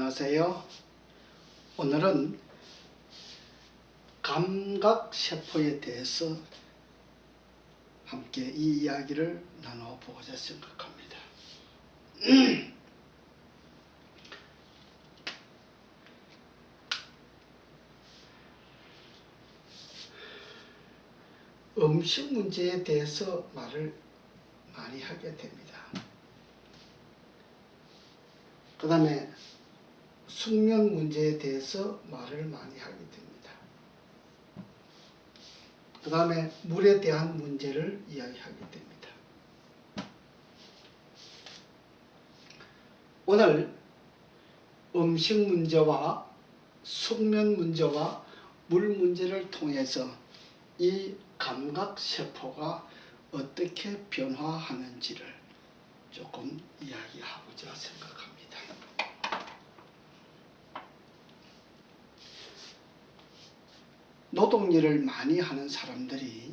안녕하세요. 오늘은 감각세포에 대해서 함께 이 이야기를 나눠보고자 생각합니다. 음식 문제에 대해서 말을 많이 하게 됩니다. 그 다음에 숙면 문제에 대해서 말을 많이 하게 됩니다. 그 다음에 물에 대한 문제를 이야기하게 됩니다. 오늘 음식 문제와 숙면 문제와 물 문제를 통해서 이 감각세포가 어떻게 변화하는지를 조금 이야기하고자 생각합니다. 노동일을 많이 하는 사람들이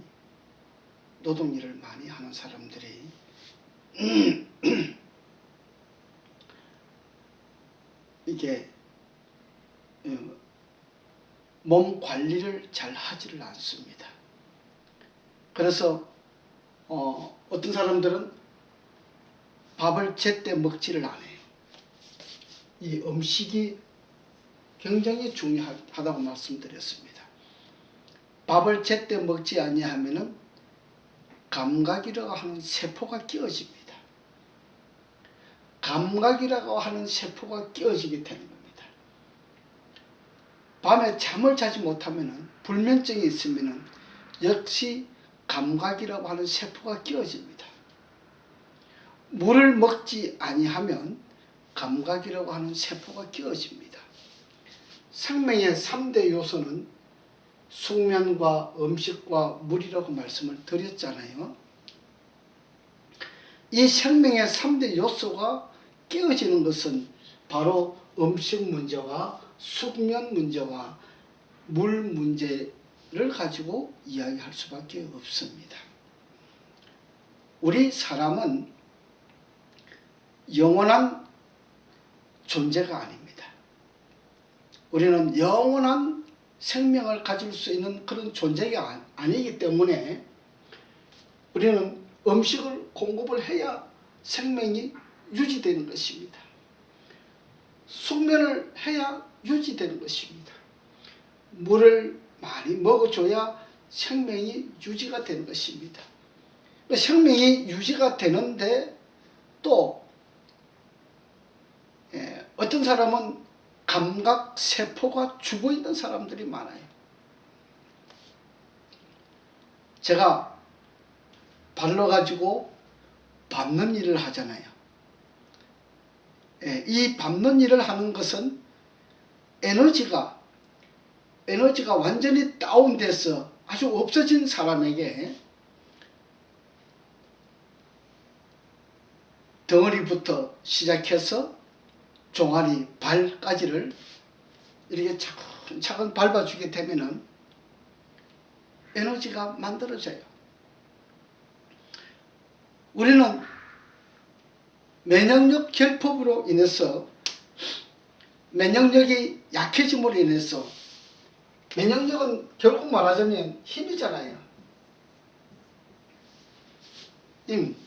이게 몸 관리를 잘 하지를 않습니다. 그래서 어떤 사람들은 밥을 제때 먹지를 않아요. 이 음식이 굉장히 중요하다고 말씀드렸습니다. 밥을 제때 먹지 아니하면은 감각이라고 하는 세포가 끼어집니다. 감각이라고 하는 세포가 끼어지게 되는 겁니다. 밤에 잠을 자지 못하면은 불면증이 있으면은 역시 감각이라고 하는 세포가 끼어집니다. 물을 먹지 아니하면 감각이라고 하는 세포가 끼어집니다. 생명의 3대 요소는 숙면과 음식과 물이라고 말씀을 드렸잖아요. 이 생명의 3대 요소가 깨어지는 것은 바로 음식 문제와 숙면 문제와 물 문제를 가지고 이야기할 수밖에 없습니다. 우리 사람은 영원한 존재가 아닙니다. 우리는 영원한 생명을 가질 수 있는 그런 존재가 아니기 때문에 우리는 음식을 공급을 해야 생명이 유지되는 것입니다. 숙면을 해야 유지되는 것입니다. 물을 많이 먹어줘야 생명이 유지가 되는 것입니다. 생명이 유지가 되는데 또 어떤 사람은 감각세포가 죽어있는 사람들이 많아요. 제가 발로 가지고 밟는 일을 하잖아요. 이 밟는 일을 하는 것은 에너지가 완전히 다운돼서 아주 없어진 사람에게 덩어리부터 시작해서 종아리, 발까지를 이렇게 차근차근 밟아주게 되면은 에너지가 만들어져요. 우리는 면역력 결핍으로 인해서 면역력이 약해짐으로 인해서 면역력은 결국 말하자면 힘이잖아요. 힘.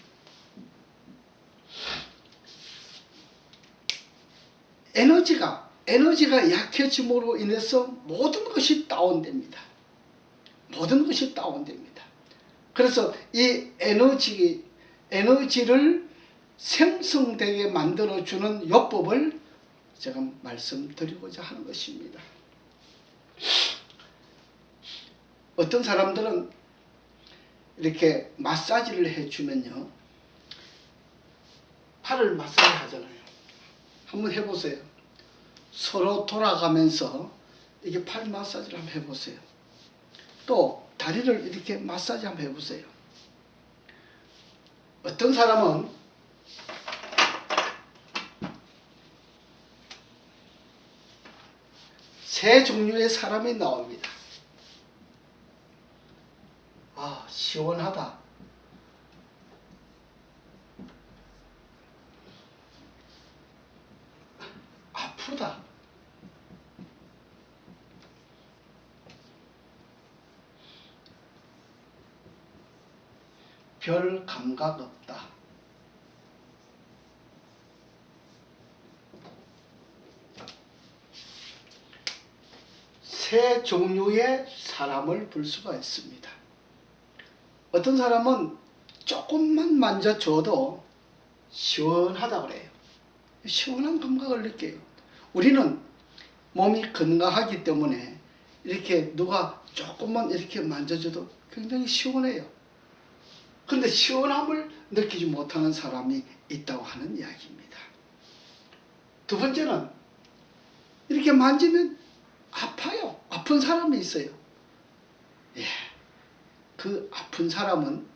에너지가 약해짐으로 인해서 모든 것이 다운됩니다. 모든 것이 다운됩니다. 그래서 이 에너지를 생성되게 만들어주는 요법을 제가 말씀드리고자 하는 것입니다. 어떤 사람들은 이렇게 마사지를 해주면요, 팔을 마사지 하잖아요. 한번 해보세요. 서로 돌아가면서 이렇게 팔 마사지를 한번 해보세요. 또 다리를 이렇게 마사지 한번 해보세요. 어떤 사람은 세 종류의 사람이 나옵니다. 아, 시원하다. 아프다. 별 감각 없다. 세 종류의 사람을 볼 수가 있습니다. 어떤 사람은 조금만 만져줘도 시원하다 그래요. 시원한 감각을 느껴요. 우리는 몸이 건강하기 때문에 이렇게 누가 조금만 이렇게 만져줘도 굉장히 시원해요. 그런데 시원함을 느끼지 못하는 사람이 있다고 하는 이야기입니다. 두 번째는 이렇게 만지면 아파요. 아픈 사람이 있어요. 예, 그 아픈 사람은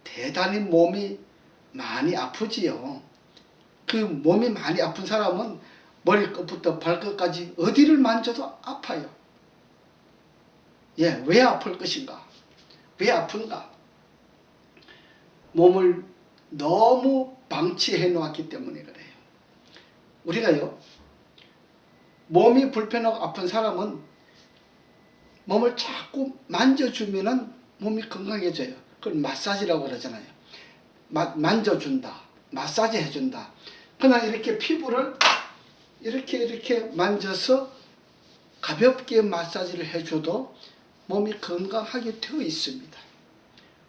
대단히 몸이 많이 아프지요. 그 몸이 많이 아픈 사람은 머리끝부터 발끝까지 어디를 만져도 아파요. 예, 왜 아플 것인가? 왜 아픈가? 몸을 너무 방치해 놓았기 때문에 그래요. 우리가요, 몸이 불편하고 아픈 사람은 몸을 자꾸 만져주면은 몸이 건강해져요. 그걸 마사지라고 그러잖아요. 만져준다, 마사지 해준다. 그러나 이렇게 피부를 이렇게 만져서 가볍게 마사지를 해줘도 몸이 건강하게 되어 있습니다.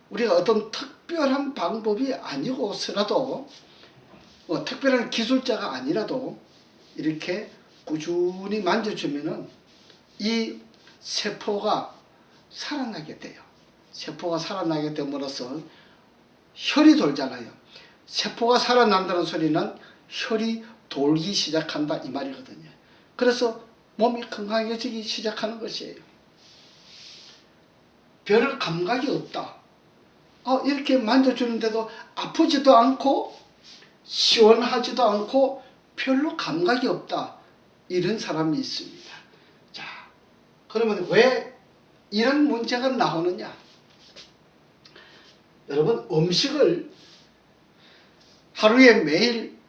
우리가 어떤 특별한 방법이 아니고서라도 특별한 기술자가 아니라도 이렇게 꾸준히 만져주면은 이 세포가 살아나게 돼요. 세포가 살아나게 됨으로써 혈이 돌잖아요. 세포가 살아난다는 소리는 혈이 돌기 시작한다 이 말이거든요. 그래서 몸이 건강해지기 시작하는 것이에요. 별 감각이 없다. 이렇게 만져주는데도 아프지도 않고 시원하지도 않고 별로 감각이 없다. 이런 사람이 있습니다. 자, 그러면 왜 이런 문제가 나오느냐? 여러분, 음식을 하루에 매일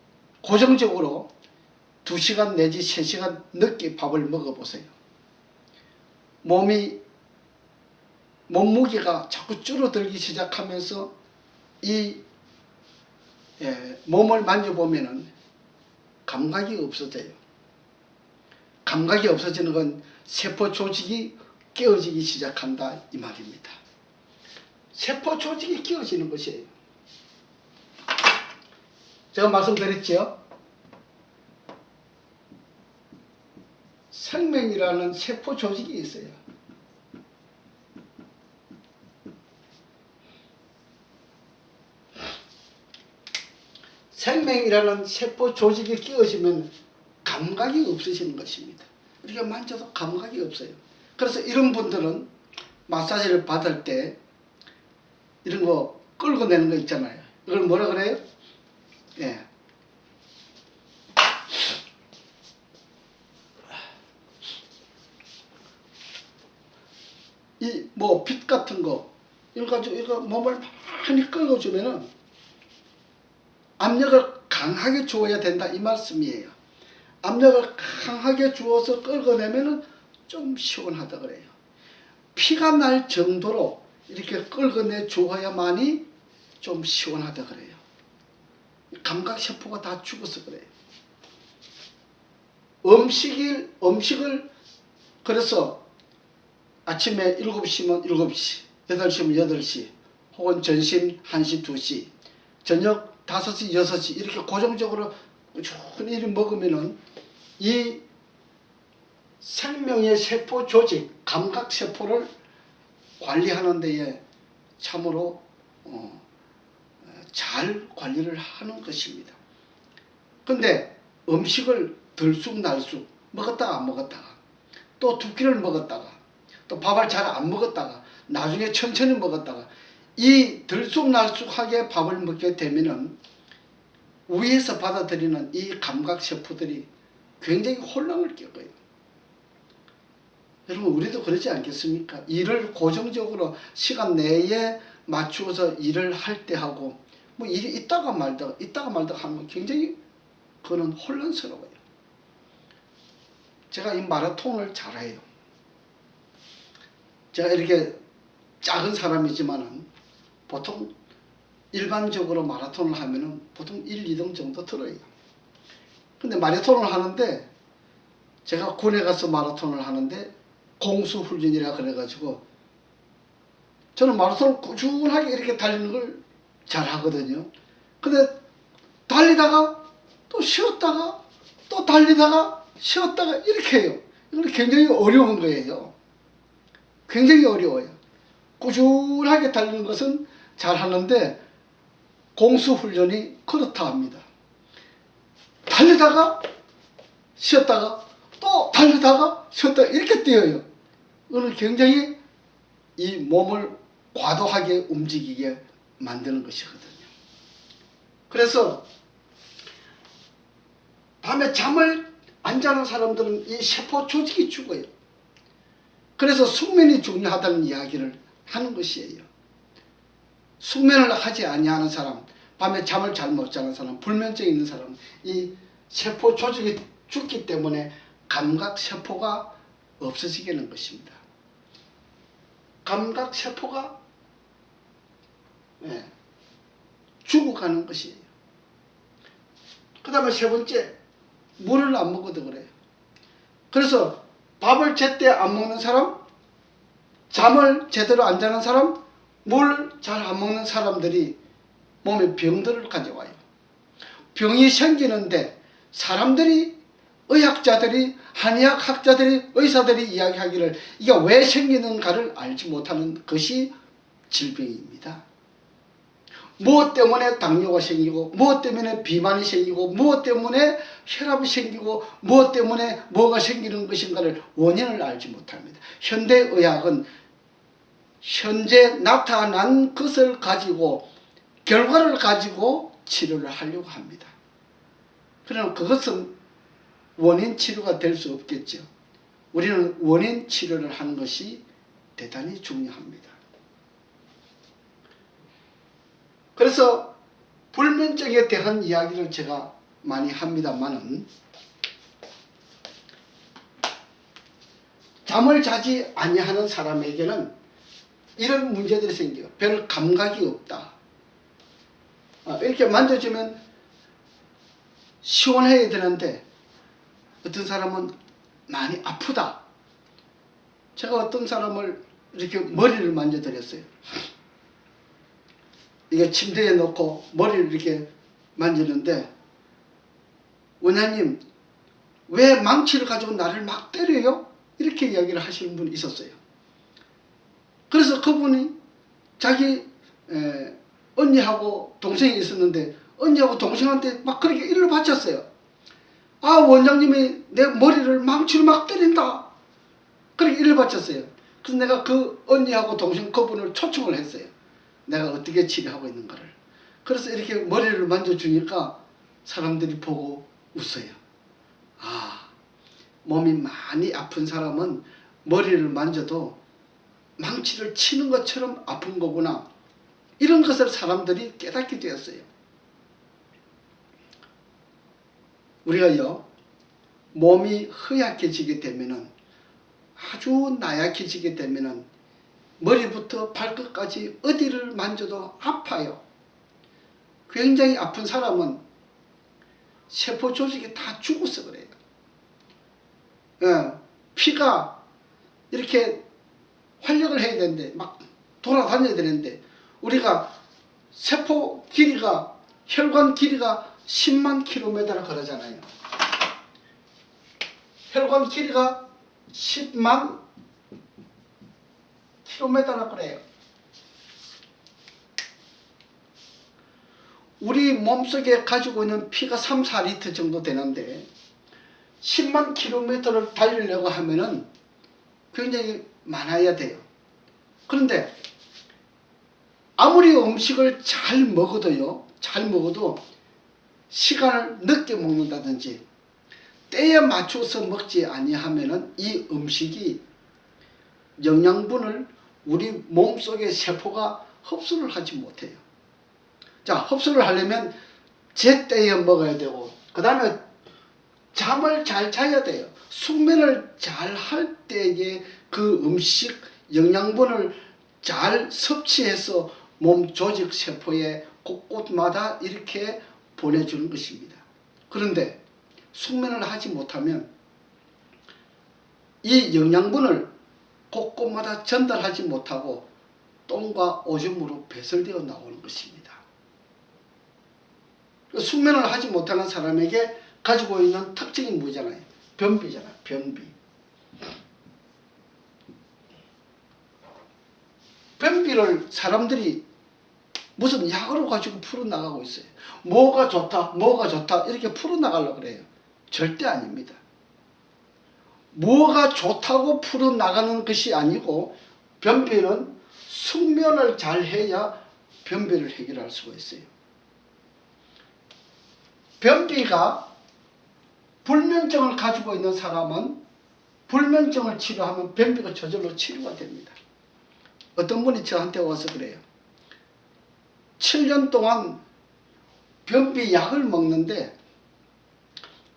고정적으로 2시간 내지 3시간 늦게 밥을 먹어보세요. 몸무게가 자꾸 줄어들기 시작하면서 이 몸을 만져보면은 감각이 없어져요. 감각이 없어지는 건 세포 조직이 깨어지기 시작한다 이 말입니다. 세포 조직이 깨어지는 것이에요. 제가 말씀드렸죠. 생명이라는 세포 조직이 있어요. 생명이라는 세포 조직이 끼어지면 감각이 없으시는 것입니다. 우리가 만져도 감각이 없어요. 그래서 이런 분들은 마사지를 받을 때 이런 거 끌어내는 거 있잖아요. 이걸 뭐라 그래요? 예. 이 빗 같은 거 이거 가지고 이거 몸을 많이 끌어주면은 압력을 강하게 주어야 된다 이 말씀이에요. 압력을 강하게 주어서 끌어내면은 좀 시원하다 그래요. 피가 날 정도로 이렇게 끌어내 주어야만이 좀 시원하다 그래요. 감각세포가 다 죽어서 그래요. 음식을 그래서 아침에 7시면 7시, 8시면 8시, 혹은 점심 1시, 2시, 저녁 5시, 6시 이렇게 고정적으로 꾸준히 먹으면은 이 생명의 세포 조직, 감각세포를 관리하는 데에 참으로 잘 관리를 하는 것입니다. 근데 음식을 들쑥날쑥 먹었다가 안 먹었다가 또 2끼를 먹었다가 또 밥을 잘 안 먹었다가 나중에 천천히 먹었다가 이 들쑥날쑥하게 밥을 먹게 되면은 위에서 받아들이는 이 감각세포들이 굉장히 혼란을 겪어요. 여러분, 우리도 그러지 않겠습니까? 일을 고정적으로 시간 내에 맞추어서 일을 할 때 하고 일이 있다가 말다가 하면 굉장히 그거는 혼란스러워요. 제가 이 마라톤을 잘해요. 제가 이렇게 작은 사람이지만은 보통 일반적으로 마라톤을 하면은 보통 1, 2등 정도 들어요. 근데 마라톤을 하는데 제가 군에 가서 마라톤을 하는데 공수훈련이라 그래가지고 저는 마라톤을 꾸준하게 이렇게 달리는 걸 잘 하거든요. 근데 달리다가 또 쉬었다가 또 달리다가 쉬었다가 이렇게 해요. 이건 굉장히 어려운 거예요. 굉장히 어려워요. 꾸준하게 달리는 것은 잘 하는데 공수훈련이 그렇다 합니다. 달리다가 쉬었다가 또 달리다가 쉬었다가 이렇게 뛰어요. 이거는 굉장히 이 몸을 과도하게 움직이게 만드는 것이거든요. 그래서 밤에 잠을 안 자는 사람들은 이 세포 조직이 죽어요. 그래서 숙면이 중요하다는 이야기를 하는 것이에요. 숙면을 하지 아니하는 사람, 밤에 잠을 잘 못 자는 사람, 불면증 있는 사람, 이 세포 조직이 죽기 때문에 감각세포가 없어지게 되는 것입니다. 감각세포가 죽어가는 것이에요. 그 다음에 세 번째, 물을 안 먹어도 그래요. 그래서 밥을 제때 안 먹는 사람, 잠을 제대로 안 자는 사람, 물 잘 안 먹는 사람들이 몸에 병들을 가져와요. 병이 생기는데 사람들이, 의학자들이, 한의학 학자들이, 의사들이 이야기하기를 이게 왜 생기는가를 알지 못하는 것이 질병입니다. 무엇 때문에 당뇨가 생기고, 무엇 때문에 비만이 생기고, 무엇 때문에 혈압이 생기고, 무엇 때문에 뭐가 생기는 것인가를 원인을 알지 못합니다. 현대의학은 현재 나타난 것을 가지고, 결과를 가지고 치료를 하려고 합니다. 그러나 그것은 원인 치료가 될 수 없겠죠. 우리는 원인 치료를 하는 것이 대단히 중요합니다. 그래서 불면증에 대한 이야기를 제가 많이 합니다만은, 잠을 자지 아니하는 사람에게는 이런 문제들이 생겨요. 별 감각이 없다. 이렇게 만져주면 시원해야 되는데 어떤 사람은 많이 아프다. 제가 어떤 사람을 이렇게 머리를 만져드렸어요. 이게 침대에 놓고 머리를 이렇게 만지는데, 원장님 왜 망치를 가지고 나를 막 때려요? 이렇게 이야기를 하시는 분이 있었어요. 그래서 그분이 자기 언니하고 동생이 있었는데 언니하고 동생한테 막 그렇게 일러 바쳤어요. 아, 원장님이 내 머리를 망치로 막 때린다. 그렇게 일러 바쳤어요. 그래서 내가 그 언니하고 동생 그분을 초청을 했어요. 내가 어떻게 치료하고 있는가를. 그래서 이렇게 머리를 만져주니까 사람들이 보고 웃어요. 아, 몸이 많이 아픈 사람은 머리를 만져도 망치를 치는 것처럼 아픈 거구나. 이런 것을 사람들이 깨닫게 되었어요. 우리가요, 몸이 허약해지게 되면은, 아주 나약해지게 되면은 머리부터 발끝까지 어디를 만져도 아파요. 굉장히 아픈 사람은 세포 조직이 다 죽어서 그래요. 피가 이렇게 활력을 해야 되는데, 막 돌아다녀야 되는데, 우리가 세포 길이가, 혈관 길이가 10만 킬로미터라 그러잖아요. 혈관 길이가 10만 킬로미터라 그래요. 우리 몸속에 가지고 있는 피가 3, 4리터 정도 되는데 10만 킬로미터를 달리려고 하면은 굉장히 많아야 돼요. 그런데 아무리 음식을 잘 먹어도요, 잘 먹어도 시간을 늦게 먹는다든지 때에 맞춰서 먹지 아니하면은 이 음식이 영양분을 우리 몸속의 세포가 흡수를 하지 못해요. 자, 흡수를 하려면 제때에 먹어야 되고, 그 다음에 잠을 잘 자야 돼요. 숙면을 잘 할 때에 그 음식 영양분을 잘 섭취해서 몸 조직 세포에 곳곳마다 이렇게 보내주는 것입니다. 그런데 숙면을 하지 못하면 이 영양분을 곳곳마다 전달하지 못하고 똥과 오줌으로 배설되어 나오는 것입니다. 숙면을 하지 못하는 사람에게 가지고 있는 특징이 뭐잖아요? 변비잖아요. 변비. 변비를 사람들이 무슨 약으로 가지고 풀어나가고 있어요. 뭐가 좋다, 뭐가 좋다 이렇게 풀어나가려고 그래요. 절대 아닙니다. 뭐가 좋다고 풀어나가는 것이 아니고 변비는 숙면을 잘 해야 변비를 해결할 수가 있어요. 변비가 불면증을 가지고 있는 사람은 불면증을 치료하면 변비가 저절로 치료가 됩니다. 어떤 분이 저한테 와서 그래요. 7년 동안 변비 약을 먹는데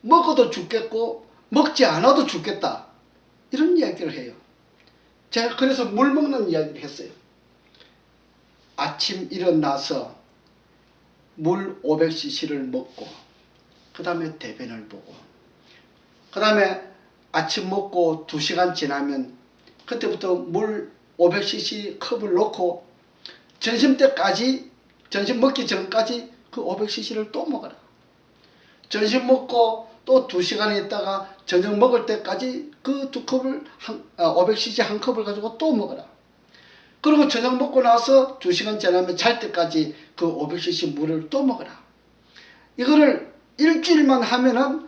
먹어도 죽겠고 먹지 않아도 죽겠다 이런 이야기를 해요. 제가 그래서 물 먹는 이야기를 했어요. 아침 일어나서 물 500cc를 먹고 그 다음에 대변을 보고 그 다음에 아침 먹고 2시간 지나면 그때부터 물 500cc 컵을 놓고 점심때까지 점심 먹기 전까지 그 500cc를 또 먹어라. 점심 먹고 또 2시간 있다가 저녁 먹을 때까지 그 500cc 한 컵을 가지고 또 먹어라. 그리고 저녁 먹고 나서 2시간 지나면 잘 때까지 그 500cc 물을 또 먹어라. 이거를 일주일만 하면은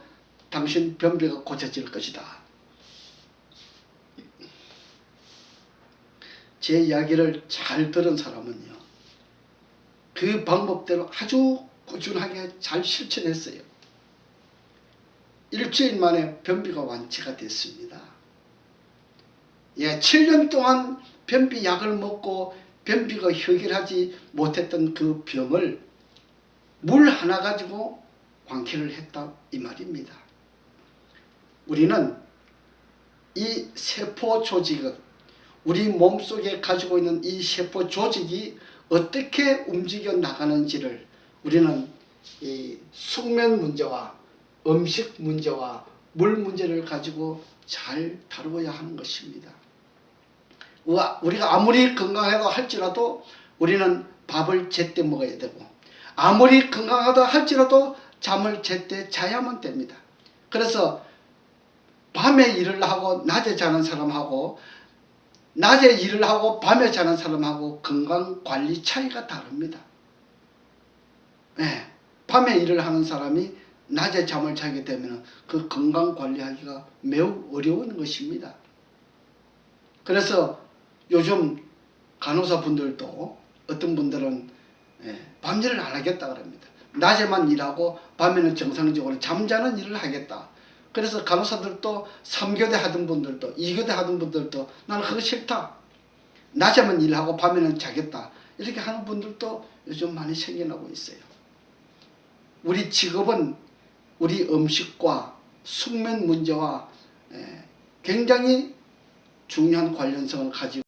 당신 변비가 고쳐질 것이다. 제 이야기를 잘 들은 사람은요, 그 방법대로 아주 꾸준하게 잘 실천했어요. 일주일 만에 변비가 완치가 됐습니다. 7년 동안 변비 약을 먹고 변비가 해결하지 못했던 그 병을 물 하나 가지고 완쾌를 했다 이 말입니다. 우리는 이 세포 조직은 우리 몸속에 가지고 있는 이 세포 조직이 어떻게 움직여 나가는지를 우리는 이 숙면 문제와 음식 문제와 물 문제를 가지고 잘 다루어야 하는 것입니다. 우리가 아무리 건강하다 할지라도 우리는 밥을 제때 먹어야 되고 아무리 건강하다 할지라도 잠을 제때 자야만 됩니다. 그래서 밤에 일을 하고 낮에 자는 사람하고 낮에 일을 하고 밤에 자는 사람하고 건강관리 차이가 다릅니다. 밤에 일을 하는 사람이 낮에 잠을 자게 되면 그 건강관리하기가 매우 어려운 것입니다. 그래서 요즘 간호사분들도 어떤 분들은 밤일을 안 하겠다 그럽니다. 낮에만 일하고 밤에는 정상적으로 잠자는 일을 하겠다. 그래서 간호사들도 3교대 하던 분들도 2교대 하던 분들도 나는 그거 싫다. 낮에만 일하고 밤에는 자겠다. 이렇게 하는 분들도 요즘 많이 생겨나고 있어요. 우리 직업은 우리 음식과 숙면 문제와 굉장히 중요한 관련성을 가지고